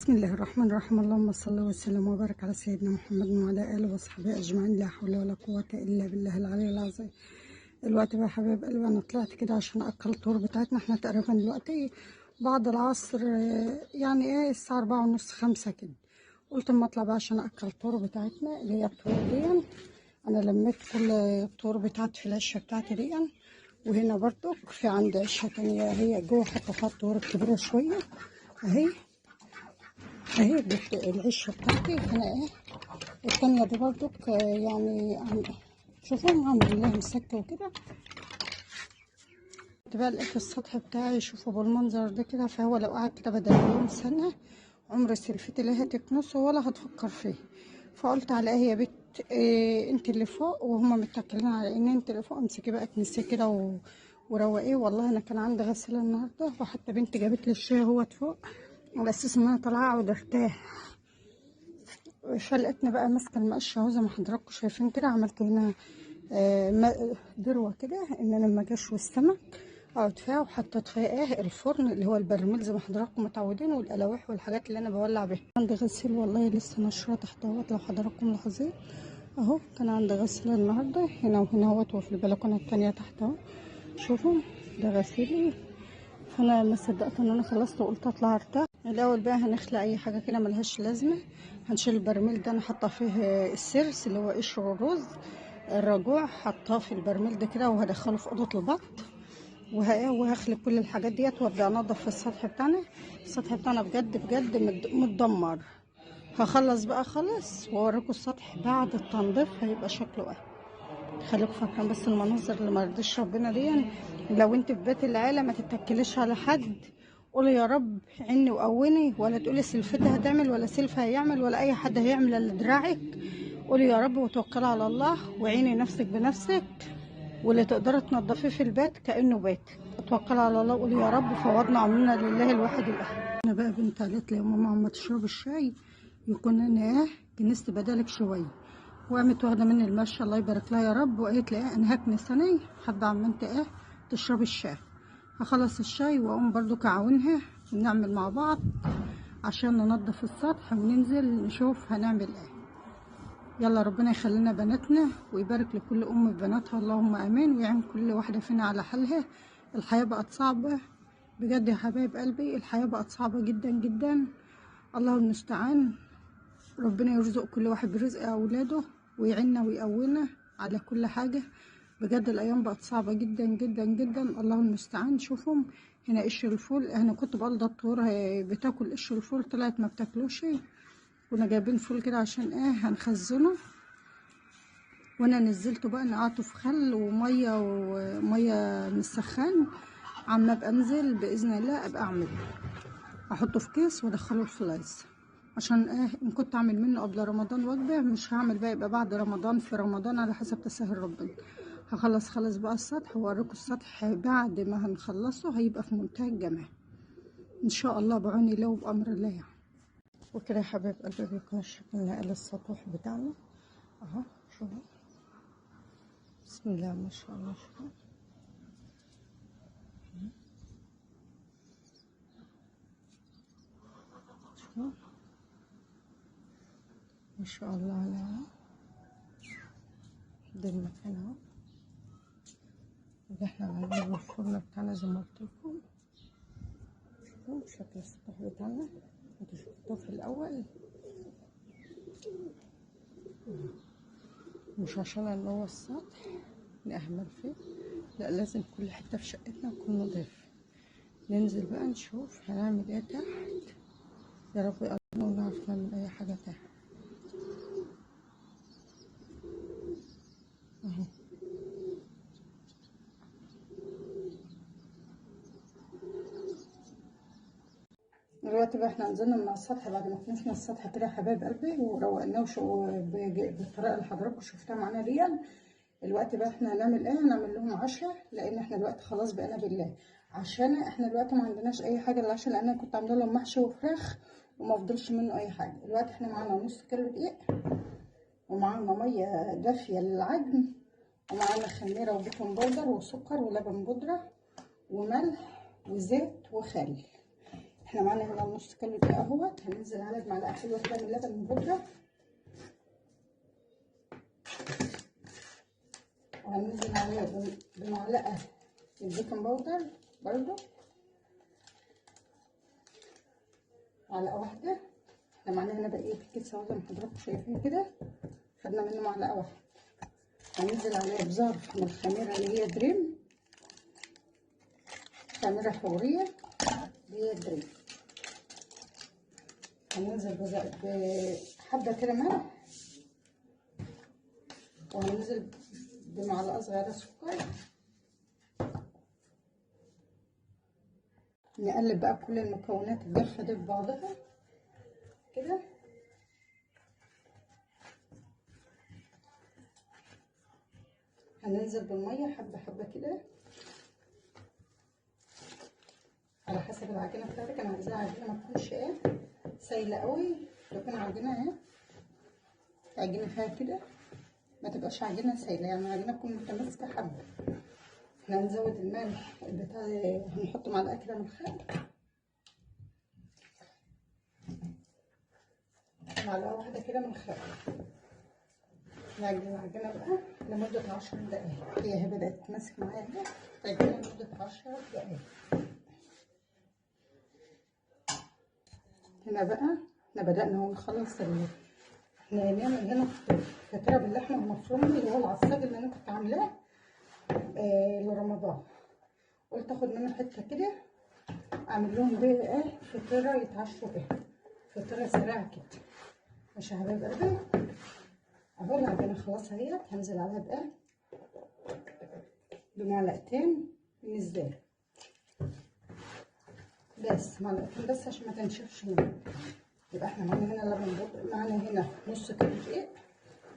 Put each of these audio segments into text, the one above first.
بسم الله الرحمن الرحيم. اللهم صل وسلم وبارك على سيدنا محمد وعلى اله وصحبه اجمعين. لا حول ولا قوه الا بالله العلي العظيم. دلوقتي بقى يا حبايب قلبي انا طلعت كده عشان اكل الطور بتاعتنا. احنا تقريبا دلوقتي بعد العصر، يعني ايه الساعه 4:30 5 كده. قلت اما اطلع بقى عشان اكل الطور بتاعتنا اللي هي الطور دي. انا لميت كل الطور بتاعتي في العشه بتاعتي دي، وهنا برضو في عندي عشه تانية هي جوه حاطه فيها الطور الكبيره شويه اهي. دي العشه بتاعتي هنا ايه. التانية دي برضو يعني شوفوا عامل لها مسكه وكده. بقى لقيت السطح بتاعي شوفوا بالمنظر ده كده، فهو لو قعد كده بدل يوم سنه عمر سلفتي لا هتكنسه ولا هتفكر فيه. فقلت على ايه يا بت، انت اللي فوق وهما متكلين على ان انت اللي فوق، امسكي بقى كنسيه كده وروقيه. والله انا كان عندي غسيل النهارده، وحتى بنتي جابت لي الشاي اهوت فوق على اساس ان انا طالعه اقعد ارتاح. فلقيتني بقى ماسكه المقشه اهو زي ما حضراتكم شايفين كده. عملت هنا ذروه كده ان انا لما اجي اشوي السمك اقعد فيها، وحطيت فيها ايه الفرن اللي هو البرميل زي ما حضراتكم متعودين، والقلاوح والحاجات اللي انا بولع بيها. عندي غسيل والله لسه نشره تحت اهوت لو حضراتكم لاحظين اهو. كان عندي غسيل النهارده هنا وهنا اهوت، وفي البلكونه التانيه تحت اهو. شوفوا ده غسيلي. فانا ما صدقت ان انا خلصت وقلت اطلع ارتاح. الاول بقى هنخلق اي حاجه كده ملهاش لازمه. هنشيل البرميل ده، انا حاطه فيه السرس اللي هو قشر الرز الرجوع، حطاه في البرميل ده كده وهدخله في اوضه البط. وهخلق كل الحاجات ديت وابدا انضف في السطح بتاعنا. السطح بتاعنا بجد بجد متدمر. هخلص بقى خالص واوريكم السطح بعد التنظيف هيبقى شكله ايه. خليكم فاكرين بس المناظر اللي مرضيش ربنا دي. لو انت في بيت العيله ما تتكليش على حد، قولي يا رب عني وقوني، ولا تقولي سلفتها هتعمل ولا سلفها هيعمل ولا اي حد هيعمل اللي دراعك. قولي يا رب وتوكلي على الله وعيني نفسك بنفسك، واللي تقدري تنضفيه في البيت كانه بيت. توكلي على الله وقولي يا رب فوضنا عمرنا لله الواحد الاحد. انا بقى بنت قالت لي يا ماما اما تشربي الشاي يكون انا كنست بدالك شويه. وقامت واخده مني المشي الله يبارك لها يا رب، وقالت لي انا هكنس انا حابه عم انت تشربي الشاي. هخلص الشاي واقوم برضو كعاونها ونعمل مع بعض عشان ننضف السطح وننزل نشوف هنعمل ايه. يلا ربنا يخلينا بناتنا ويبارك لكل ام ببناتها اللهم امين، ويعين كل واحده فينا على حالها. الحياه بقت صعبه بجد يا حبايب قلبي، الحياه بقت صعبه جدا جدا. الله المستعان. ربنا يرزق كل واحد برزق اولاده ويعيننا ويقوينا على كل حاجه. بجد الايام بقت صعبه جدا جدا جدا. الله المستعان. شوفوا هنا قشر الفول، انا كنت بقول ده الطيور بتاكل قشر الفول، طلعت ما بتاكلوش. كنا جايبين فول كده عشان هنخزنه، وانا نزلته بقى نقعته في خل وميه من السخان. عما ابقى انزل باذن الله ابقى اعمله، احطه في كيس وادخله الفلايز عشان ان كنت اعمل منه قبل رمضان وجبه مش هعمل بقى، يبقى بعد رمضان في رمضان على حسب تسهيل ربنا. هخلص خالص بقى السطح واوريكم السطح بعد ما هنخلصه هيبقى في منتهى الجمال ان شاء الله بعون الله وبامر الله يعني. وكده يا حبايب قلبي بيكون الشكل نقل السطوح بتاعنا اهو. شوفوا بسم الله ما شاء الله. شوفوا شوفوا ما شاء الله عليها. ده المكان اهو اللي احنا هنعمله الفرن بتاعنا زي ما قلت لكم. شوفوا شكل السطح بتاعنا انتوا شفتوه في الاول. مش عشان ان هو السطح نأهمل فيه، لا لازم كل حته في شقتنا تكون نضيف. ننزل بقى نشوف هنعمل ايه تحت. يا رب يقدرنا ونعرف نعمل اي حاجه تحت اهو. دلوقتي بقى احنا نزلنا من السطح بعد ما كنسنا السطح كده يا حبايب قلبي وروقناه بالطريقه اللي حضراتكم شفتها معانا دي. الوقت بقى احنا هنعمل ايه، هنعمل لهم عشاء لان احنا دلوقتي خلاص بقينا بالله. عشان احنا دلوقتي ما عندناش اي حاجه للعشاء، لان انا كنت عامله لهم محشي وفراخ وما فضلش منه اي حاجه. دلوقتي احنا معانا نص كيلو دقيق، ومعانا ميه دافيه للعجن، ومعانا خميره وبيكنج باودر وسكر ولبن بودره وملح وزيت وخل. احنا معانا هنا نص كيلو دقيق اهوت، هننزل عليه بمعلقه حلوه كده من لبن البودره، وهننزل عليه بمعلقه من البيكنج باودر برضو، معلقه واحده. احنا معانا هنا بقيه الكيس اهو زي ما حضراتكم شايفين كده، خدنا منه معلقه واحده. هننزل عليه بظرف من الخميره اللي هي دريم، خميره فوريه اللي هي دريم. هننزل بحبه كده ملح، وهننزل بمعلقه صغيره سكر. نقلب بقى كل المكونات الجافه دي ببعضها كده. هننزل بالميه حبه حبه كده على حسب العجينه بتاعتك. انا عايزاها عجينه ما تكونش سايله قوي، تكون عجينه عجينه فيها كده، ما تبقاش عجينه سايله، يعني العجينه تكون متماسكه حبه. احنا هنزود الملح بتاع، هنحط معلقه كده من الخل، معلقه واحده كده من الخل. نعجن العجينه بقى لمده 10 دقايق. هي بدات تمسك معايا اهي، تعجنها لمده 10 دقايق. هنا بقى احنا بدأنا اهو نخلص احنا هنعمل هنا فطيرة باللحمة المفرومة اللي هو العصاج اللي انا كنت عاملاه لرمضان. قلت اخد منه حتة كده اعمل لهم بيه فطيرة يتعشوا بيها، فطيرة سريعة كده. مش يا حبايب قلبي، اهو العجينة خلاص اهيت. هنزل عليها بقى بمعلقتين من الزيت، بس معلقتين بس عشان ما تنشفش مني. يبقى احنا معانا هنا لبن بودرة، معانا هنا نص كيلو دقيق،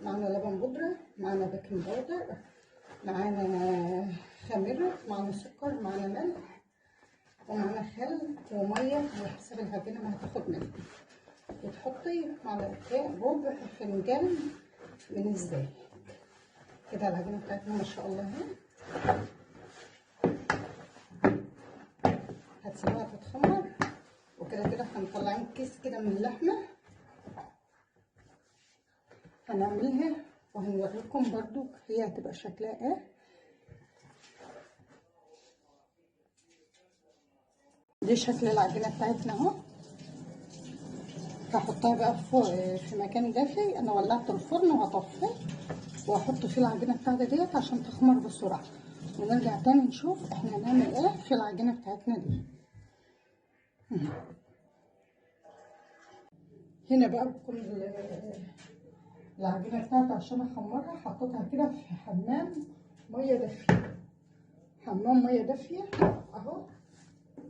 معانا لبن بودرة، معانا بيكنج باودر، معانا خميرة، معانا سكر، معانا ملح، ومعانا خل ومية على حسب العجينة ما هتاخد منك. وتحطي معلقتين ربع فنجان من الزيت كده. العجينة بتاعتنا ما شاء الله اهي. هتسيبوها تتخمر، وكده كده احنا مطلعين كيس كده من اللحمة هنعملها وهنوريكم برضو هي هتبقى شكلها ايه. دي شكل العجينة بتاعتنا اهو. هحطها بقى في مكان دافي. انا ولعت الفرن وهطفيه وهحط فيه العجينة بتاعتي ديت عشان تخمر بسرعة، ونرجع تاني نشوف احنا هنعمل ايه في العجينة بتاعتنا دي. هنا بقى بكل العجينة بتاعتي عشان اخمرها حطيتها كده في حمام مية دافية، حمام مية دافية اهو.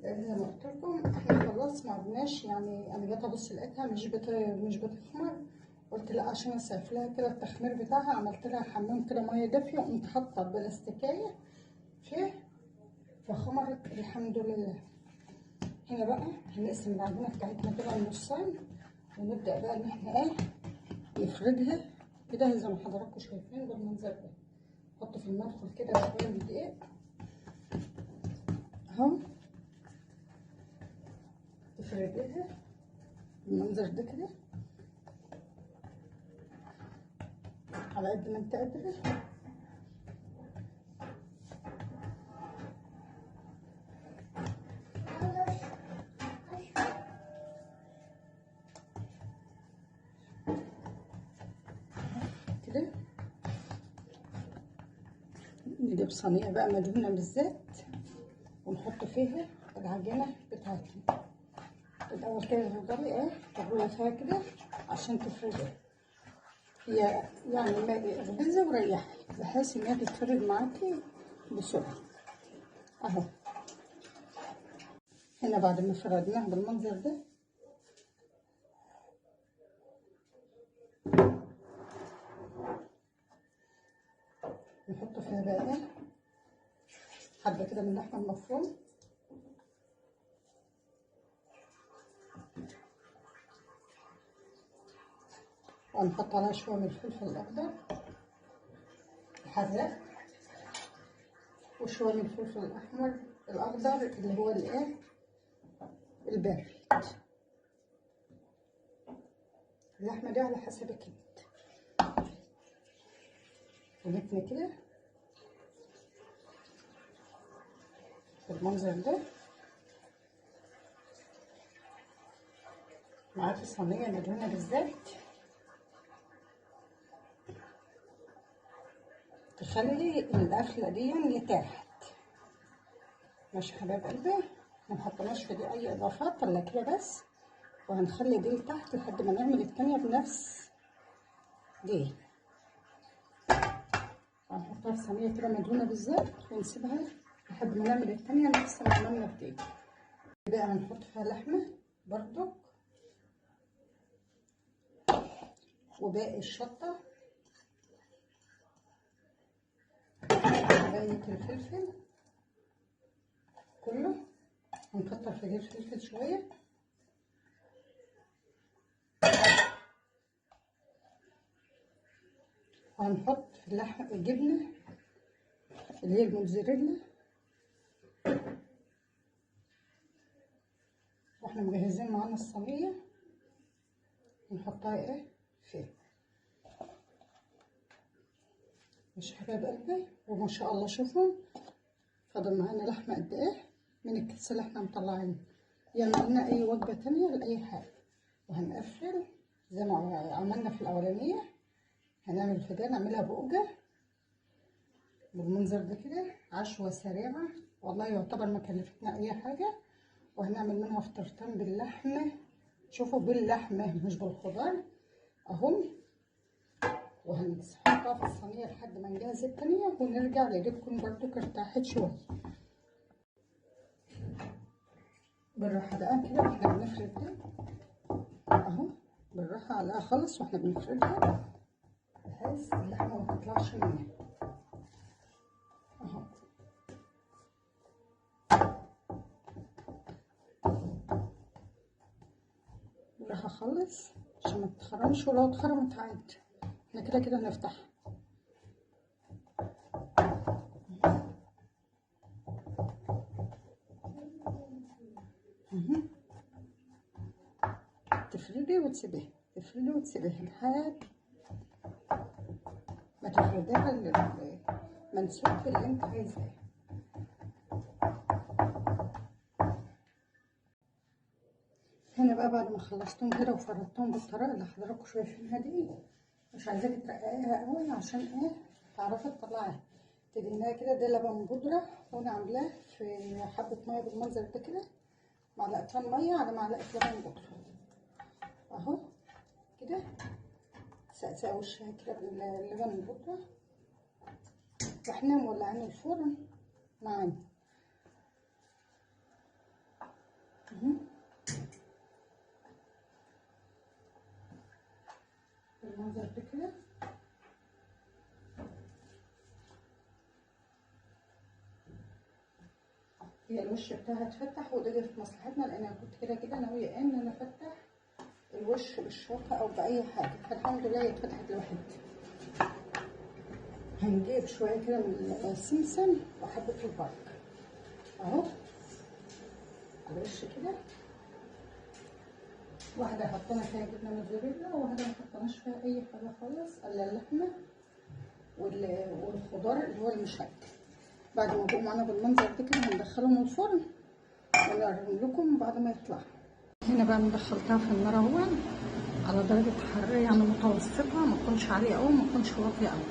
زي ما قلت لكم احنا خلاص ما عدناش، يعني انا جيت ابص لقيتها مش بتخمر، قلت لا عشان اسعف لها كده التخمير بتاعها عملت لها حمام كده ميه دافيه، وقمت حاطه بلاستيكيه فيه فخمرت الحمد لله. هنا بقى هنقسم العجينه بتاعتنا كده نصين، ونبدا بقى ان احنا نفردها كده زي ما حضراتكم شايفين بالمنظر ده. نحط في المدخل كده شويه من الدقيق اهو، تفرديها بالمنظر ده كده على قد ما انت قادره. كده نجيب صينيه بقى مدهونه بالزيت ونحط فيها العجينه بتاعتنا. الاول كده تفضلي تغلي فيها كده عشان تفردها، هي يعني ما اخبزي وريحي بحيث ان هي تتفرد معاكي بسرعه اهو. هنا بعد ما فردناها بالمنظر ده نحط فيها بقى حبه كده من اللحمه المفروم، وهنحط عليها شويه من الفلفل الاخضر الحراق، وشويه من الفلفل الاحمر الاخضر اللي هو البارد. اللحمة دي على حسبك انت. ونتني كده بالمنظر ده معاكي صينية مدهونة بالزيت، تخلي القفلة دي لتحت. ماشي يا حبايب قلبي، محطناش في دي اي اضافات الا كده بس، وهنخلي دي لتحت لحد ما نعمل التانية بنفس دي. هنحطها في صينية كده مدهونة بالزيت ونسيبها لحد ما نعمل التانية نفس ما عملنا في دي. بقى هنحط فيها لحمة برضو، وباقي الشطة، وباقي الفلفل كله. هنكتر في الفلفل شوية، وهنحط في اللحمة الجبنة اللي هي الموتزاريلا، واحنا مجهزين معانا الصينية نحطها ايه فيه. مش حبايب قلبي، وما شاء الله شوفوا فاضل معانا لحمة قد ايه من الكيس اللي احنا مطلعينه. يلا لنا اي وجبة تانية لاي حاجة. وهنقفل زي ما عملنا في الاولانية، هنعمل في ده نعملها بوجة بالمنظر ده كده، عشوة سريعة والله يعتبر ما كلفتنا اي حاجة. وهنعمل منها فطرتين باللحمة، شوفوا باللحمة مش بالخضار اهم. وهنحطها في الصينية لحد ما نجهز التانية ونرجع لديكم برضو ارتاحت شوية. بالراحة بقى كده واحنا بنفرد ده اهو، بالراحة عليها خالص واحنا بنفردها بحيث اللحمة ما تطلعش منها اهو. بالراحة خالص عشان ما تتخرمش، ولو اتخرمت عادي احنا كده كده هنفتحها. تفردي وتسيبيها، تفردي وتسيبيها لحد ما تفرديها المنسوج اللي انت عايزاه. هنا بقى بعد ما خلصتهم كده وفردتهم بالطريقه اللي حضراتكم شايفينها دي، مش عايزاكي ترققيها قوي عشان ايه تعرفي تطلعيها. تدهنيها كده، ده لبن بودره وانا عاملاه في حبه ميه بالمنظر ده كده، معلقتين ميه على معلقه لبن بودره اهو كده. سقسقه وشها كده باللبن البودره، واحنا مولعين الفرن معانا بالمنظر ده كده. هي الوش بتاعها اتفتح، وده في مصلحتنا لان انا كنت كده كده ناويه ان انا افتح الوش بالشوكه او باي حاجه، فالحمد لله هي اتفتحت لوحدها. هنجيب شويه كده من السمسم وحبه البرك اهو على الوش كده. واحده حطينا فيها جبنه موتزاريلا، وواحده ما حطيناش فيها اي حاجه خالص الا اللحمه والخضار اللي هو المشكل. بعد ما يبقوا معانا بالمنظر ده كده هندخلهم الفرن ونوريهم لكم بعد ما يطلعوا. هنا بقى مدخلتها في النار اهو على درجه حراريه يعني متوسطه، ما تكونش عاليه قوي ما تكونش واطيه قوي،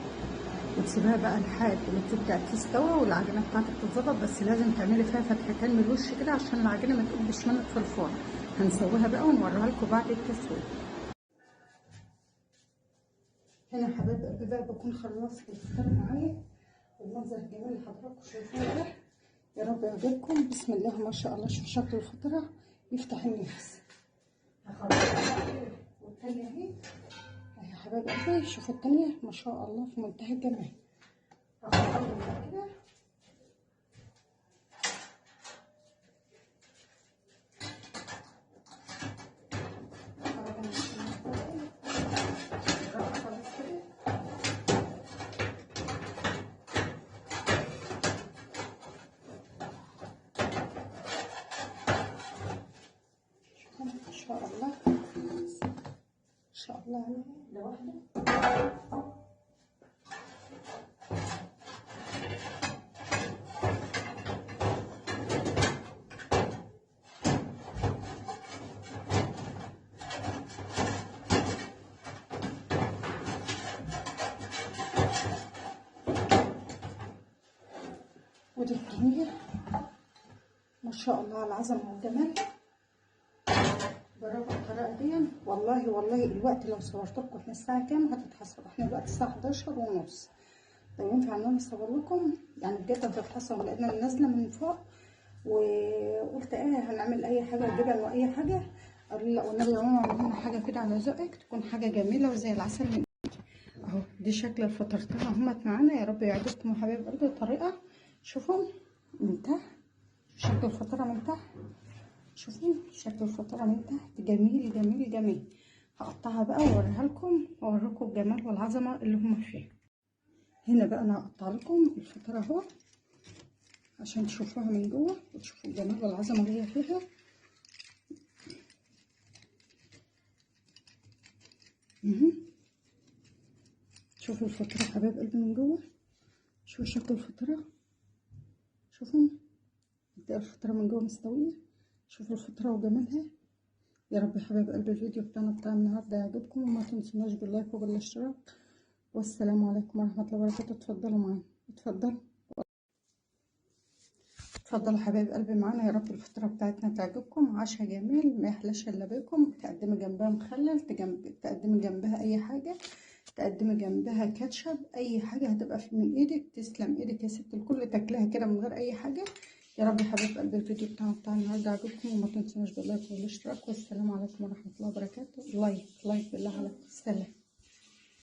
وتسيبها بقى لحد ما تبدا تستوى والعجينه بتاعتك تتظبط. بس لازم تعملي فيها فتحتين من الوش كده عشان العجينه ما تقلبش منك في الفرن. هنسويها بقى ونوريها لكم بعد التسويه. هنا يا حبايب قلبي بقى بكون خلصت الفطار معايا بالمنظر الجميل اللي حضراتكم شايفينه ده. يا رب يعجبكم. بسم الله ما شاء الله، شوف شكل الفطيره يفتح النفس. هخلصها والتانيه اهي يا حبايب قلبي، شوفوا التانيه ما شاء الله في منتهى الجمال. هخلصها كده شاء الله ان شاء الله عليها لوحده. ودي الجميل ما شاء الله على العظمه والجمال. جربوا الطريقه دي والله الوقت لو صورت لكم احنا الساعه كام هتتحسب. احنا دلوقتي الساعه 11:30. لو ينفع ان انا اصور لكم يعني بجد هتتحسب، لان انا نازله من فوق وقلت هنعمل اي حاجه جبن واي حاجه. قالوا لي لا والنبي يا ماما اعملي لنا حاجه كده على ذوقك تكون حاجه جميله وزي العسل من اهو. دي شكل الفطرتين اهمت معانا. يا رب يعجبكم يا حبايب قلبي الطريقه. شوفوا من تحت شكل الفطيره من تحت، شوفوا شكل الفطيره من تحت جميل جميل جميل. هقطعها بقى واوريها لكم واوريكم الجمال والعظمه اللي هم فيها. هنا بقى انا هقطع لكم الفطيره اهو عشان تشوفوها من جوه وتشوفوا الجمال والعظمه اللي هي فيها. شوفوا الفطيره حبايب قلبي من جوه. شوفوا شكل الفطيره، شوفوا قد ايه الفطيره من جوه مستويه. شوفوا الفطيره وجمالها. يا رب يا حبايب قلبي الفيديو بتاعنا بتاع النهارده يعجبكم، وما تنسوناش باللايك وبالاشتراك. والسلام عليكم ورحمه الله وبركاته. اتفضلوا معانا، اتفضلوا حبايب قلبي معانا. يا رب الفطيره بتاعتنا تعجبكم. عشا جميل ما يحلاش الا بيكم. تقدمي جنبها مخلل، تقدمي جنبها اي حاجه، تقدمي جنبها كاتشب، اي حاجه هتبقى من ايدك. تسلم ايدك يا ست الكل، تاكلها كده من غير اي حاجه. يا رب يا حبايب قلبي الفيديو بتاع النهارده عجبكم، وما تنسوناش باللايك والاشتراك. والسلام عليكم ورحمه الله وبركاته. لايك بالله عليكم. سلام.